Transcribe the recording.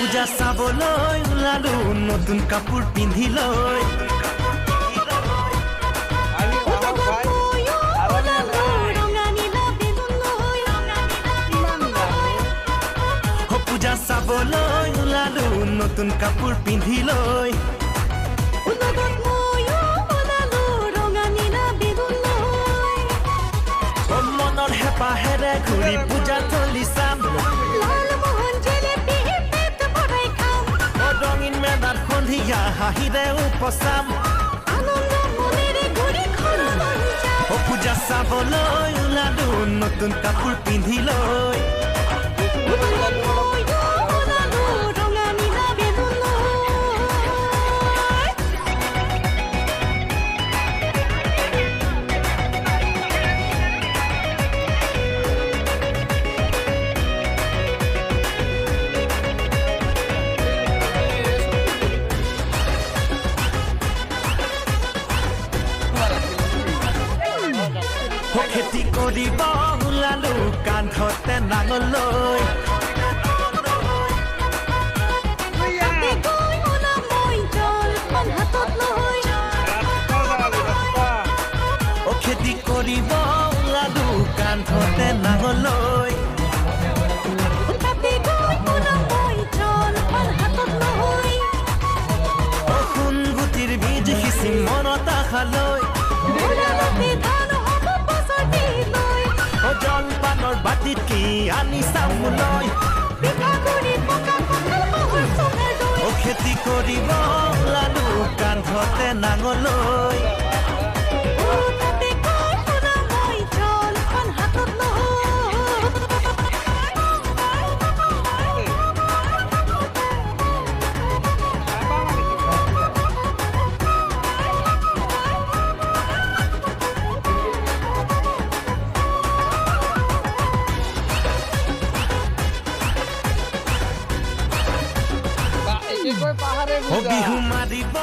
পূজা চাবলৈ ওলালো নতুন কাপোৰ পিন্ধি লৈ পূজা চাবলৈ ওলালো নতুন কাপোৰ পিন্ধি লৈ মনৰ হেঁপাহেৰে ঘূৰি পূজা থলী চাম ৰঙীন মেদাত সন্ধিয়া হাঁহিৰে উপচাম পূজা চাবলৈ ওলালো নতুন কাপোৰ পিন্ধি লৈ খেতি কৰিব ওলালো কান্ধতে নাঙল লৈ খেতি কৰিব ওলালো কান্ধতে নাঙল লৈ সোণগুটিৰ বীজ সিঁচি মনত আশা লৈ জলপানৰ বাটিত কি আনি চামলৈ খেতি কৰিব ওলালো কান্ধতে নাঙলৈ বিহু মাৰিব